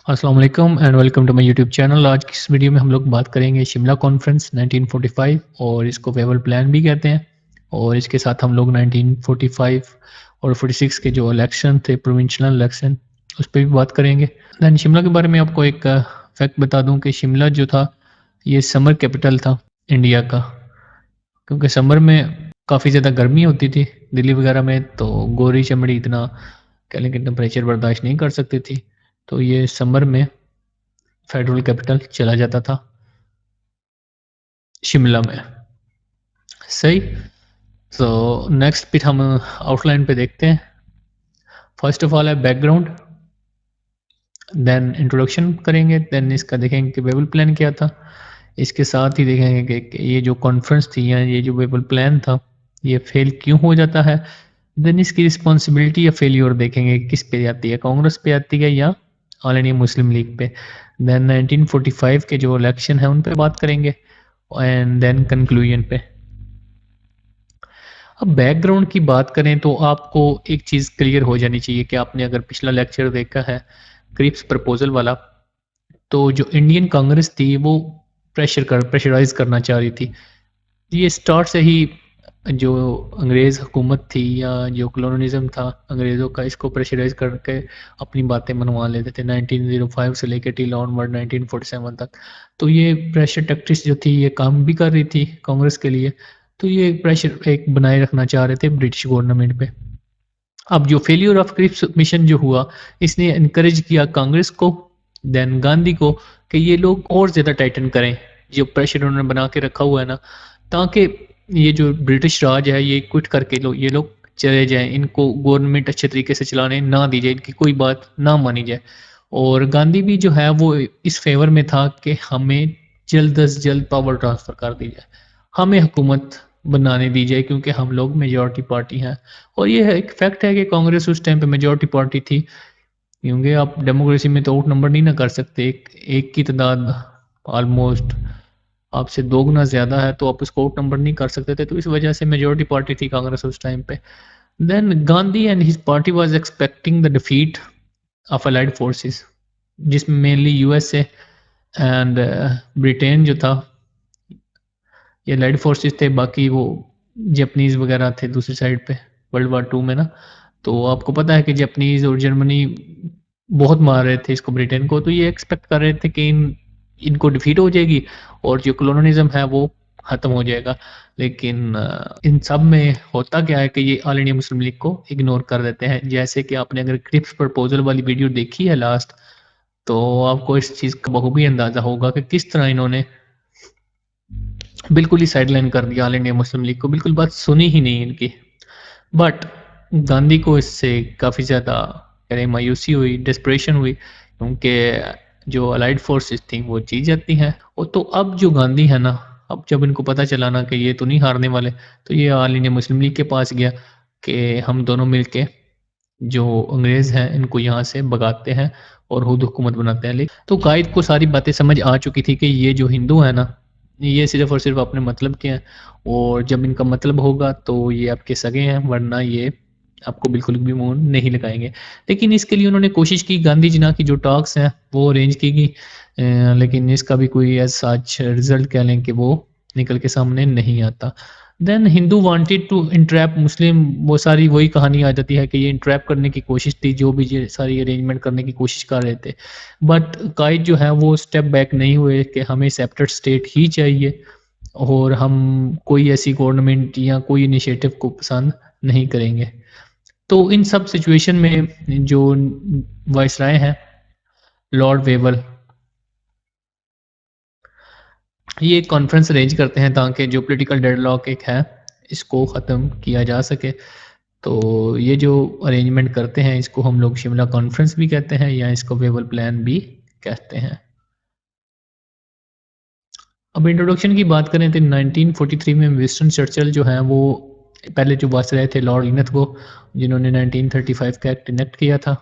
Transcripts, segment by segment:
अस्सलाम वालेकुम and welcome to my YouTube channel. आज की इस वीडियो में हम लोग बात करेंगे शिमला कॉन्फ्रेंस 1945 और इसको फेयरवेल प्लान भी कहते हैं। और इसके साथ हम लोग 1945 और 46 के जो इलेक्शन थे, प्रोविंशियल इलेक्शन, उस पर भी बात करेंगे। दैन शिमला के बारे में आपको एक फैक्ट बता दूं कि शिमला जो था ये समर कैपिटल था इंडिया का, क्योंकि समर में काफ़ी ज़्यादा गर्मी होती थी दिल्ली वगैरह में, तो गोरी चमड़ी इतना कह लें कि टेम्परेचर बर्दाश्त नहीं कर सकती थी, तो ये समर में फेडरल कैपिटल चला जाता था शिमला में। सही। तो नेक्स्ट फिर हम आउटलाइन पे देखते हैं। फर्स्ट ऑफ ऑल है बैकग्राउंड, देन इंट्रोडक्शन करेंगे, देन इसका देखेंगे कि वेबल प्लान क्या था। इसके साथ ही देखेंगे कि ये जो कॉन्फ्रेंस थी या ये जो वेबल प्लान था ये फेल क्यों हो जाता है। देन इसकी रिस्पॉन्सिबिलिटी या फेलियर देखेंगे किस पे आती है, कांग्रेस पे आती है या ऑल इंडिया मुस्लिम लीग पे। देन 1945 के जो इलेक्शन है उन पे बात करेंगे एंड देन कंक्लूजन पे। अब बैकग्राउंड की बात करें तो आपको एक चीज़ क्लियर हो जानी चाहिए कि आपने अगर पिछला लेक्चर देखा है क्रिप्स प्रपोजल वाला, तो जो इंडियन कांग्रेस थी वो प्रेशराइज करना चाह रही थी। ये स्टार्ट से ही जो अंग्रेज़ हुकूमत थी या जो कॉलोनिज़्म था अंग्रेज़ों का, इसको प्रेशराइज करके अपनी बातें मनवा लेते थे 1905 से लेकर टिल ऑनवर्ड 1947 तक। तो ये प्रेशर टैक्टिक्स जो थी ये काम भी कर रही थी कांग्रेस के लिए, तो ये प्रेशर एक बनाए रखना चाह रहे थे ब्रिटिश गवर्नमेंट पे। अब जो फेलियर ऑफ क्रिप्स मिशन जो हुआ, इसने इनकरेज किया कांग्रेस को, देन गांधी को, कि ये लोग और ज़्यादा टाइटन करें जो प्रेशर उन्होंने बना के रखा हुआ है ना, ताकि ये जो ब्रिटिश राज है ये क्विट करके ये लोग चले जाएं, इनको गवर्नमेंट अच्छे तरीके से चलाने ना दी जाए, इनकी कोई बात ना मानी जाए। और गांधी भी जो है वो इस फेवर में था कि हमें जल्द अज जल्द पावर ट्रांसफ़र कर दी जाए, हमें हुकूमत बनाने दी जाए, क्योंकि हम लोग मेजॉरिटी पार्टी हैं। और ये है एक फैक्ट है कि कांग्रेस उस टाइम पे मेजॉरिटी पार्टी थी, क्योंकि आप डेमोक्रेसी में तो आउट नंबर नहीं ना कर सकते, एक की तादाद ऑलमोस्ट आपसे दो गुना ज़्यादा है, तो आप उसको आउट नंबर नहीं कर सकते थे, तो इस वजह से मेजॉरिटी पार्टी थी कांग्रेस उस टाइम पे। Then Gandhi and his party was expecting the defeat of allied forces, जिसमें मेनली यूएसए एंड ब्रिटेन जो था ये अलाइड फोर्सेस थे, बाकी वो जापानीज़ वगैरह थे दूसरी साइड पे वर्ल्ड वार 2 में ना। तो आपको पता है कि जापानीज़ और जर्मनी बहुत मार रहे थे इसको, ब्रिटेन को, तो ये एक्सपेक्ट कर रहे थे कि इनको डिफीट हो जाएगी और जो कॉलोनिज़्म है वो ख़त्म हो जाएगा। लेकिन इन सब में होता क्या है कि ये ऑल इंडिया मुस्लिम लीग को इग्नोर कर देते हैं। जैसे कि आपने अगर क्रिप्स प्रपोजल वाली वीडियो देखी है लास्ट, तो आपको इस चीज़ का बखूबी अंदाज़ा होगा कि किस तरह इन्होंने बिल्कुल ही साइडलाइन कर दिया ऑल इंडिया मुस्लिम लीग को, बिल्कुल बात सुनी ही नहीं इनकी। बट गांधी को इससे काफ़ी ज़्यादा कह रहे मायूसी हुई, डेस्परेशन हुई, क्योंकि जो अलाइड फोर्सेस थी वो जीत जाती हैं। और तो अब जो गांधी है ना, अब जब इनको पता चला ना कि ये तो नहीं हारने वाले, तो ये ऑल इंडिया मुस्लिम लीग के पास गया कि हम दोनों मिलके जो अंग्रेज़ हैं इनको यहाँ से भगाते हैं और खुद हुकूमत बनाते हैं। लेकिन तो कायद को सारी बातें समझ आ चुकी थी कि ये जो हिंदू है ना, ये सिर्फ़ और सिर्फ़ अपने मतलब के हैं, और जब इनका मतलब होगा तो ये आपके सगे हैं, वरना ये आपको बिल्कुल भी मुँह नहीं लगाएँगे। लेकिन इसके लिए उन्होंने कोशिश की, गांधी जी ना की जो टॉक्स हैं वो अरेंज की गई, लेकिन इसका भी कोई एज़ सच रिज़ल्ट कह लें कि वो निकल के सामने नहीं आता। Then Hindu wanted to entrap Muslim, वो सारी वही कहानी आ जाती है कि ये इंट्रैप करने की कोशिश थी, जो भी ये सारी अरेंजमेंट करने की कोशिश कर रहे थे। बट कायद जो है वो स्टेप बैक नहीं हुए कि हमें सेपरेट स्टेट ही चाहिए और हम कोई ऐसी गवर्नमेंट या कोई इनिशिएटिव को पसंद नहीं करेंगे। तो इन सब सिचुएशन में जो वायसराय हैं लॉर्ड वेवल, ये कॉन्फ्रेंस अरेंज करते हैं ताकि जो पॉलिटिकल डेडलॉक एक है इसको ख़त्म किया जा सके। तो ये जो अरेंजमेंट करते हैं इसको हम लोग शिमला कॉन्फ्रेंस भी कहते हैं या इसको वेवल प्लान भी कहते हैं। अब इंट्रोडक्शन की बात करें तो 1943 में विंस्टन चर्चिल जो हैं वो पहले जो वायसराय थे लॉर्ड लिनथगो, जिन्होंने 1935 का एक्ट इनेक्ट किया था,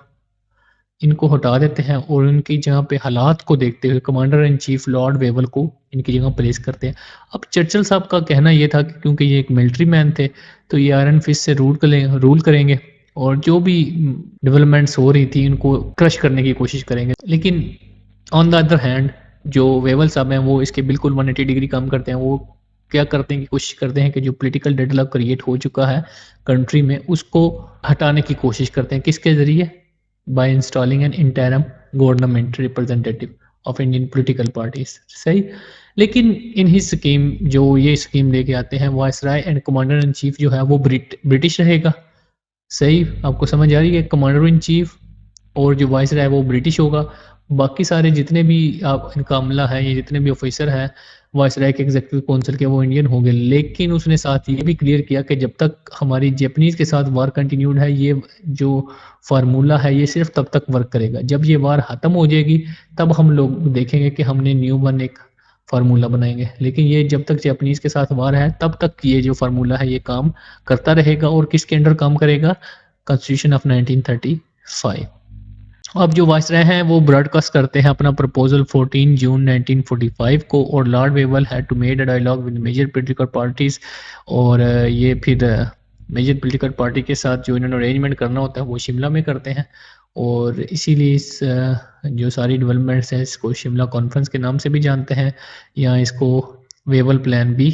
इनको हटा देते हैं और उनकी जगह पे हालात को देखते हुए commander in chief Lord Wavell को इनकी जगह प्लेस करते हैं। अब चर्चिल साहब का कहना ये था कि क्योंकि ये एक मिलिट्री मैन थे, तो ये आयरन फिस्ट से रूल करेंगे और जो भी डेवलपमेंट्स हो रही थी उनको क्रश करने की कोशिश करेंगे। लेकिन ऑन द अदर हैंड जो वेवल साहब हैं वो इसके बिल्कुल 180 डिग्री काम करते हैं। वो क्या करते हैं कि कोशिश करते हैं कि जो पॉलिटिकल डेडलॉक क्रिएट हो चुका है कंट्री में उसको हटाने की कोशिश करते हैं। किसके ज़रिए? By installing an interim government representative of Indian political parties. सही। लेकिन इन ही स्कीम जो ये स्कीम लेके आते हैं viceroy and commander in chief जो है वो ब्रिटिश रहेगा। सही, आपको समझ आ रही है? कमांडर इन चीफ और जो वाइसराय है वो ब्रिटिश होगा। बाकी सारे जितने भी आप इनका अमला है, ये जितने भी ऑफिसर हैं वाइसराय के एग्जीक्यूटिव काउंसिल के, वो इंडियन होंगे। लेकिन उसने साथ ये भी क्लियर किया कि जब तक हमारी जापानीज के साथ वार कंटिन्यूड है, ये जो फार्मूला है ये सिर्फ तब तक वर्क करेगा। जब ये वार खत्म हो जाएगी तब हम लोग देखेंगे कि हमने न्यू वन एक फार्मूला बनाएंगे। लेकिन ये जब तक जापानीज के साथ वार है तब तक ये जो फार्मूला है ये काम करता रहेगा। और किसके अंडर काम करेगा? Constitution of 1935। अब जो वायसराय हैं वो ब्रॉडकास्ट करते हैं अपना प्रपोजल 14 जून 1945 को, और lord Wavell had to made a dialogue with major political parties. और ये फिर मेजर पॉलिटिकल पार्टी के साथ जो इन्होंने अरेंजमेंट करना होता है वो शिमला में करते हैं। और इसीलिए इस जो सारी डेवलपमेंट्स हैं इसको शिमला कॉन्फ्रेंस के नाम से भी जानते हैं, या इसको वेवल प्लान भी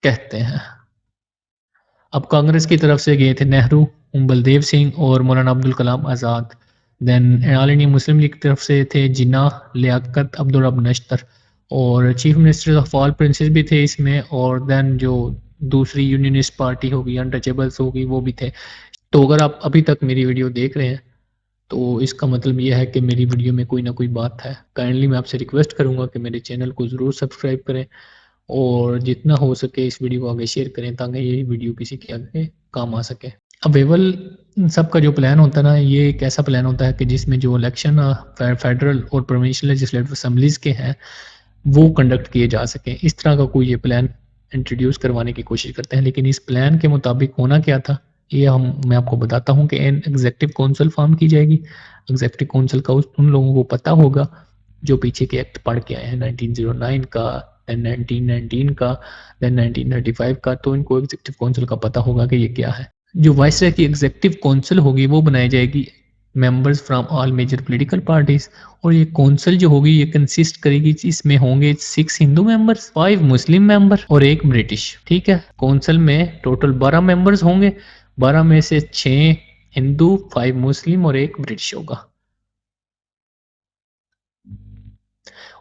कहते हैं। अब कांग्रेस की तरफ से गए थे नेहरू, बलदेव सिंह और Maulana Abdul Kalam Azad. Then All India Muslim League की तरफ से थे जिन्ना, लियाकत, अब्दुल रब नश्तर, और chief minister of all princess भी थे इसमें। और देन जो दूसरी यूनियनिस्ट पार्टी होगी, अनटचेबल्स होगी, वो भी थे। तो अगर आप अभी तक मेरी वीडियो देख रहे हैं तो इसका मतलब ये है कि मेरी वीडियो में कोई ना कोई बात है। काइंडली मैं आपसे रिक्वेस्ट करूंगा कि मेरे चैनल को ज़रूर सब्सक्राइब करें और जितना हो सके इस वीडियो को आगे शेयर करें ताकि ये वीडियो किसी के आगे काम आ सके। अब वेवल सबका जो प्लान होता है ना, ये एक ऐसा प्लान होता है कि जिसमें जो इलेक्शन फेडरल और प्रोविंशियल लेजिस्लेटिव असेंबलीज के हैं वो कंडक्ट किए जा सकें। इस तरह का कोई ये प्लान इंट्रोड्यूस करवाने की कोशिश करते हैं। लेकिन इस प्लान के मुताबिक होना क्या था ये मैं आपको बताता हूँ कि एन एग्जेक्टिव काउंसिल फॉर्म की जाएगी। एग्जेक्टिव काउंसिल का उन लोगों को पता होगा जो पीछे के एक्ट पढ़ के आए हैं 1909 का, देन 1919 का, देन 1935 का। तो इनको एग्जेक्टिव काउंसिल का पता होगा कि ये क्या है। जो वाइसराय की एग्जेक्टिव काउंसिल होगी वो बनाई जाएगी members from all major political parties. और ये काउंसिल जो होगी ये कंसिस्ट करेगी, इसमें होंगे 6 हिंदू मेंबर्स, 5 मुस्लिम मेंबर और 1 ब्रिटिश। ठीक है, काउंसिल में टोटल 12 मेंबर्स होंगे। 12 में से 6 हिंदू, 5 मुस्लिम और 1 ब्रिटिश होगा।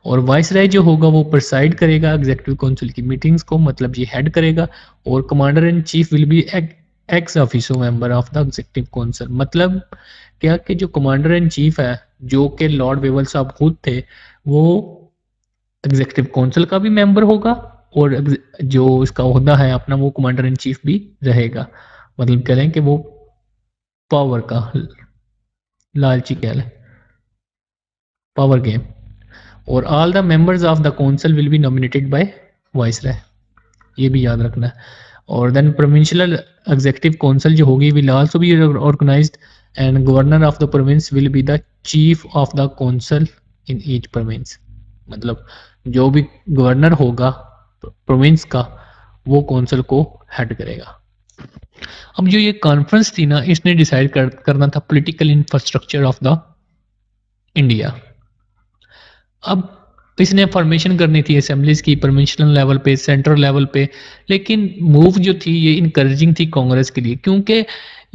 और वाइसराय जो होगा वो प्रिसाइड करेगा एग्जीक्यूटिव काउंसिल की मीटिंग्स को, मतलब ये हेड करेगा। और commander in chief will be x officio member of the executive council. मतलब क्या कि जो कमांडर इन चीफ है, जो कि लॉर्ड वेवल साहब खुद थे, वो एग्जीक्यूटिव काउंसिल का भी मेंबर होगा और जो इसका ओहदा है अपना वो कमांडर इन चीफ भी रहेगा। मतलब कह लें कि वो पावर का लालची कह लें, पावर गेम। और all the members of the council will be nominated by viceroy, ये भी याद रखना है। और देन प्रोविंशियल एग्जीक्यूटिव काउंसिल जो होगी will also be organised and governor of the province will be the chief of the council in each province. मतलब जो भी गवर्नर होगा प्रोविंस का वो काउंसिल को हेड करेगा। अब जो ये कॉन्फ्रेंस थी ना, इसने डिसाइड करना था political infrastructure of the India. अब इसने फॉर्मेशन करनी थी असेंबलीज की प्रोविंशियल लेवल पे, सेंट्रल लेवल पे। लेकिन मूव जो थी ये इनकरेजिंग थी कांग्रेस के लिए, क्योंकि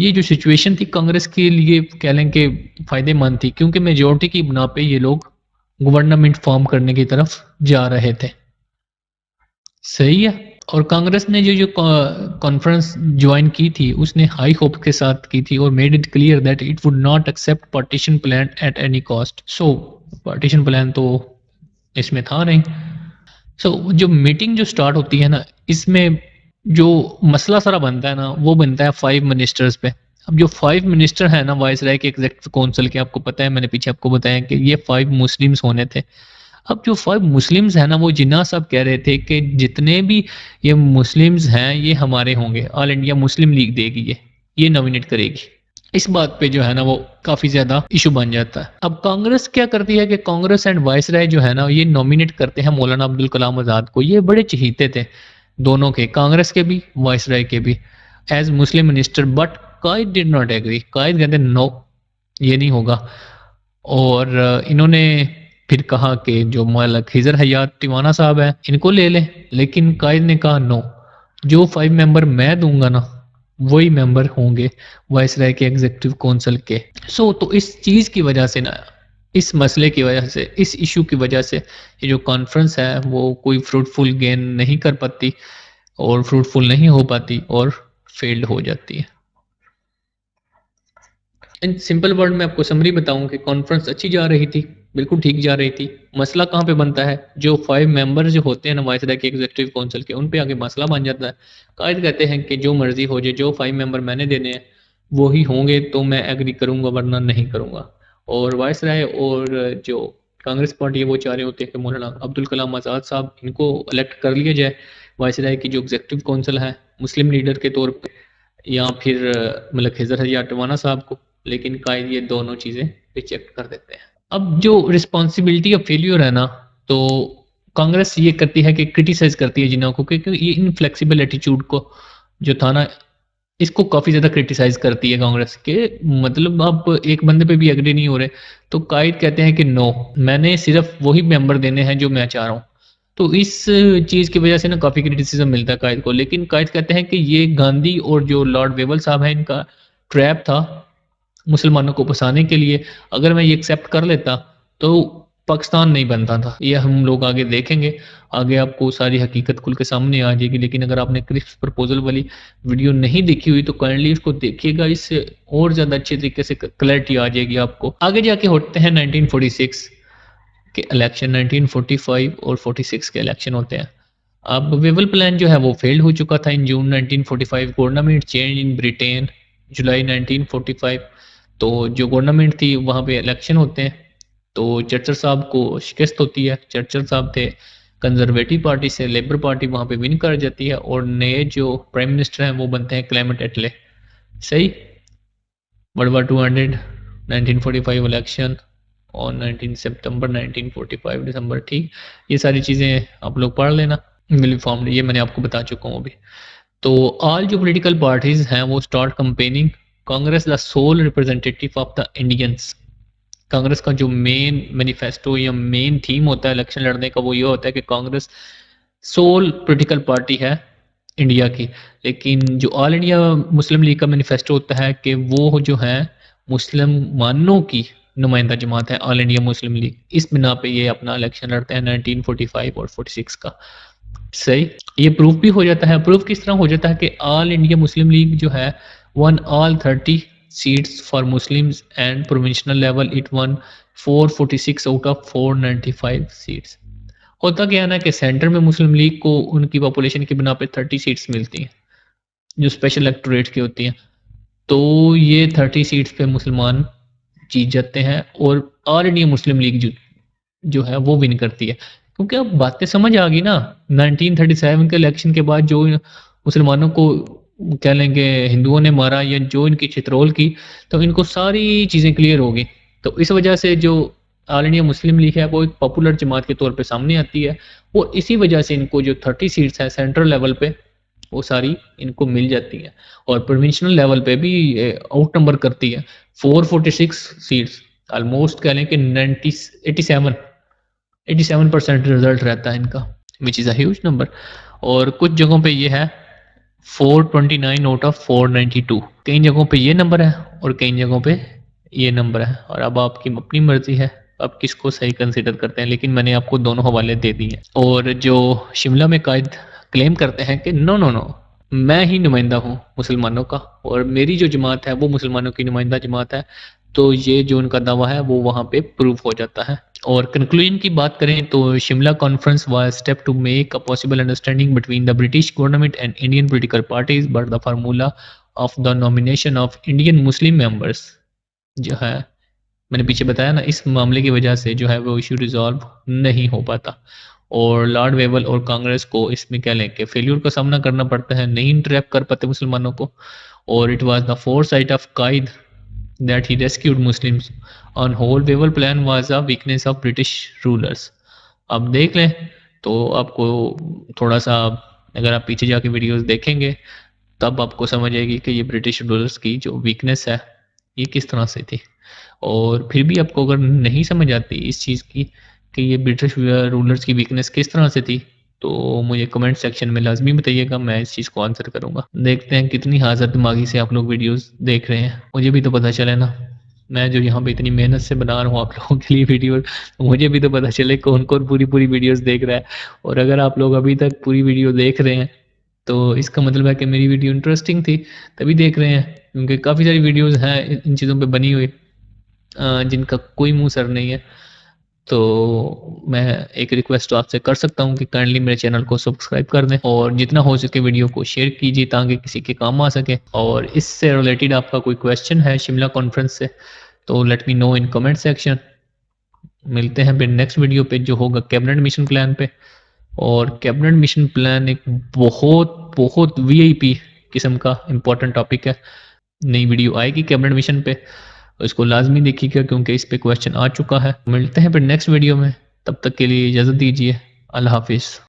ये जो सिचुएशन थी कांग्रेस के लिए कह लें कि फायदेमंद थी, क्योंकि मेजोरिटी की बिना पे ये लोग गवर्नमेंट फॉर्म करने की तरफ जा रहे थे। सही है। और कांग्रेस ने जो जो कॉन्फ्रेंस ज्वाइन की थी उसने हाई होप के साथ की थी और made it clear that it would not accept partition plan at any cost. So partition plan तो इसमें था नहीं। सो जो मीटिंग जो स्टार्ट होती है ना, इसमें जो मसला सारा बनता है ना वो बनता है 5 मिनिस्टर्स पे। अब जो 5 मिनिस्टर है ना वाइसराय के एग्जीक्यूटिव काउंसिल के, आपको पता है मैंने पीछे आपको बताया कि ये 5 मुस्लिम्स होने थे। अब जो 5 मुस्लिम्स है ना वो जिन्ना साहब कह रहे थे कि जितने भी ये मुस्लिम्स हैं ये हमारे होंगे, ऑल इंडिया मुस्लिम लीग देगी, ये नॉमिनेट करेगी। इस बात पे जो है ना वो काफी ज्यादा इशू बन जाता है। अब कांग्रेस क्या करती है कि कांग्रेस एंड वाइसराय जो है ना ये नॉमिनेट करते हैं मौलाना अब्दुल कलाम आजाद को। ये बड़े चहीते थे दोनों के, कांग्रेस के भी वाइसराय के भी, as Muslim minister. But Quaid did not agree, Quaid कहते हैं नो, ये नहीं होगा। और इन्होंने फिर कहा कि जो मौलाना खिजर हयात टिवाना साहब हैं इनको ले लें, लेकिन कायद ने कहा नो, जो 5 मेंबर मैं दूंगा ना वही मेंबर होंगे वाइसराय के एग्जीक्यूटिव काउंसिल के। तो इस चीज की वजह से ना, इस मसले की वजह से, इस इशू की वजह से ये जो कॉन्फ्रेंस है वो कोई फ्रूटफुल गेन नहीं कर पाती और फ्रूटफुल नहीं हो पाती और फेल्ड हो जाती है। इन सिंपल वर्ड में आपको समरी बताऊं कि कॉन्फ्रेंस अच्छी जा रही थी, बिल्कुल ठीक जा रही थी। मसला कहाँ पे बनता है, जो 5 मेंबर जो होते हैं ना वाइसराय के एग्जीक्यूटिव काउंसिल के, उन पे आगे मसला बन जाता है। कायद कहते हैं कि जो मर्जी हो जाए, जो 5 मेंबर मैंने देने हैं वो ही होंगे तो मैं एग्री करूंगा वरना नहीं करूंगा। और वाइसराय और जो कांग्रेस पार्टी है वो चाह रहे होते हैं कि मौलाना अब्दुल कलाम आज़ाद साहब इनको इलेक्ट कर लिया जाए वाइसराय की जो एग्जीक्यूटिव काउंसिल है मुस्लिम लीडर के तौर पे, या फिर मतलब खिजर हयात टिवाना साहब को। लेकिन कायद ये दोनों चीज़ें रिजेक्ट कर देते हैं। अब जो रिस्पॉन्सिबिलिटी ऑफ फेल्यूर है ना, तो कांग्रेस ये करती है कि क्रिटिसाइज करती है जिन्ना को, क्योंकि ये इनफ्लेक्सिबल एटीट्यूड को जो था ना, इसको काफ़ी ज़्यादा क्रिटिसाइज करती है कांग्रेस के। मतलब आप एक बंदे पे भी एग्री नहीं हो रहे तो कायद कहते हैं कि नो, मैंने सिर्फ वही मेंबर देने हैं जो मैं चाह रहा हूँ। तो इस चीज़ की वजह से ना काफ़ी क्रिटिसिज्म मिलता है कायद को। लेकिन कायद कहते हैं कि ये गांधी और जो लॉर्ड वेवल साहब हैं इनका ट्रैप था मुसलमानों को फंसाने के लिए। अगर मैं ये एक्सेप्ट कर लेता तो पाकिस्तान नहीं बनता था। ये हम लोग आगे देखेंगे, आगे आपको सारी हकीकत खुल के सामने आ जाएगी। लेकिन अगर आपने क्रिप्स प्रपोजल वाली वीडियो नहीं देखी हुई तो काइंडली इसको देखिएगा, इससे और ज़्यादा अच्छे तरीके से क्लैरिटी आ जाएगी आपको। आगे जाके होते हैं 1946 के इलेक्शन, 1945 और 46 के इलेक्शन होते हैं। अब वेवल प्लान जो है वो फेल्ड हो चुका था इन जून 1945। गवर्नमेंट चेंज इन ब्रिटेन जुलाई 1945। तो जो गवर्नमेंट थी वहाँ पे इलेक्शन होते हैं, तो चर्चिल साहब को शिकस्त होती है। चर्चिल साहब थे कंजर्वेटिव पार्टी से, लेबर पार्टी वहाँ पे विन कर जाती है और नए जो प्राइम मिनिस्टर हैं वो बनते हैं क्लेमेंट एटले। सही। वर्ल्ड वार 200, 1945 इलेक्शन और 19 सितंबर 1945 दिसंबर, ठीक। ये सारी चीज़ें आप लोग पढ़ लेना। मिली फॉर्म ये मैंने आपको बता चुका हूँ अभी। तो ऑल जो पॉलिटिकल पार्टीज हैं वो start campaigning Congress the sole representative of the Indians. Congress का जो मेन मैनिफेस्टो या मेन थीम होता है इलेक्शन लड़ने का वो ये होता है कि कांग्रेस सोल पॉलिटिकल पार्टी है इंडिया की। लेकिन जो ऑल इंडिया मुस्लिम लीग का मैनिफेस्टो होता है कि वो जो है मुसलमानों की नुमाइंदा जमात है ऑल इंडिया मुस्लिम लीग। इस बिना पे ये अपना इलेक्शन लड़ते हैं 1945 और 46 का। सही। ये प्रूफ भी हो जाता है। प्रूफ किस तरह हो जाता है कि ऑल इंडिया मुस्लिम लीग जो है one all 30 seats for Muslims and provincial level it one 446 out of 495 seats. होता क्या है ना कि सेंटर में मुस्लिम लीग को उनकी पॉपुलेशन की बिना पे 30 सीट्स मिलती हैं जो स्पेशल इलेक्टोरेट की होती हैं। तो ये 30 सीट्स पे मुसलमान जीत जाते हैं और ऑल इंडिया मुस्लिम लीग जो है वो विन करती है। क्योंकि अब बातें समझ आ गई ना, 1937 के इलेक्शन के बाद जो मुसलमानों को कह लेंगे हिंदुओं ने मारा या जो इनकी चित्रोल की, तो इनको सारी चीज़ें क्लियर हो गई। तो इस वजह से जो ऑल इंडिया मुस्लिम लीग है वो एक पॉपुलर जमात के तौर पे सामने आती है और इसी वजह से इनको जो 30 सीट्स है सेंट्रल लेवल पे वो सारी इनको मिल जाती है और प्रोविंशियल लेवल पे भी आउट नंबर करती है। 446 सीट्स ऑलमोस्ट कह लें कि 87% रिजल्ट रहता है इनका, which is a huge number. और कुछ जगहों पे ये है 429 आउट ऑफ 492। कई जगहों पे ये नंबर है और कई जगहों पे ये नंबर है। और अब आपकी अपनी मर्जी है आप किसको सही कंसिडर करते हैं, लेकिन मैंने आपको दोनों हवाले दे दिए। और जो शिमला में कायद क्लेम करते हैं कि नो नो नो, मैं ही नुमाइंदा हूँ मुसलमानों का और मेरी जो जमात है वो मुसलमानों की नुमाइंदा जमात है। तो ये जो उनका दावा है वो वहाँ पे प्रूव हो जाता है। और कंक्लूजन की बात करें तो Shimla conference was step to make a possible understanding between the British government and Indian political parties, but the formula of the nomination of Indian Muslim members जो है मैंने पीछे बताया ना, इस मामले की वजह से जो है वो इशू रिजॉल्व नहीं हो पाता और लॉर्ड वेवल और कांग्रेस को इसमें क्या लें कि फेल्यूर का सामना करना पड़ता है, नहीं इंटरेक्ट कर पाते मुसलमानों को। और it was the foresight of Quaid that he rescued Muslims. On whole, Wavell plan was a weakness of British rulers. अब देख लें तो आपको थोड़ा सा, अगर आप पीछे जाके वीडियोस देखेंगे तब आपको समझ आएगी कि ये ब्रिटिश रूलर्स की जो वीकनेस है ये किस तरह से थी। और फिर भी आपको अगर नहीं समझ आती इस चीज़ की कि ये ब्रिटिश रूलर्स की वीकनेस किस तरह से थी, तो मुझे कमेंट सेक्शन में लाज़मी बताइएगा, मैं इस चीज़ को आंसर करूँगा। देखते हैं कितनी हाज़र दिमागी से आप लोग वीडियोज़ देख रहे हैं, मुझे भी तो पता चले ना। मैं जो यहाँ पे इतनी मेहनत से बना रहा हूँ आप लोगों के लिए वीडियो, मुझे भी तो पता चले कौन-कौन पूरी-पूरी वीडियोज़ देख रहा है। और अगर आप लोग अभी तक पूरी वीडियो देख रहे हैं, तो इसका मतलब है कि मेरी वीडियो इंटरेस्टिंग थी, तभी देख रहे हैं। क्योंकि काफ़ी सारी वीडियोज़ हैं इन चीज़ों पे बनी हुई, जिनका कोई मुँह सर नहीं है। तो मैं एक रिक्वेस्ट तो आपसे कर सकता हूँ कि काइंडली मेरे चैनल को सब्सक्राइब कर दें और जितना हो सके वीडियो को शेयर कीजिए ताकि किसी के काम आ सके। और इससे रिलेटेड आपका कोई क्वेश्चन है शिमला कॉन्फ्रेंस से, तो let me know in comment section. मिलते हैं फिर नेक्स्ट वीडियो पे जो होगा कैबिनेट मिशन प्लान पे। और कैबिनेट मिशन प्लान एक बहुत बहुत वीआईपी किस्म का इम्पोर्टेंट टॉपिक है। नई वीडियो आएगी कैबिनेट मिशन पे, इसको लाजमी देखिएगा क्योंकि इस पे क्वेश्चन आ चुका है। मिलते हैं फिर नेक्स्ट वीडियो में, तब तक के लिए इजाज़त दीजिए। अल्लाह हाफिज़।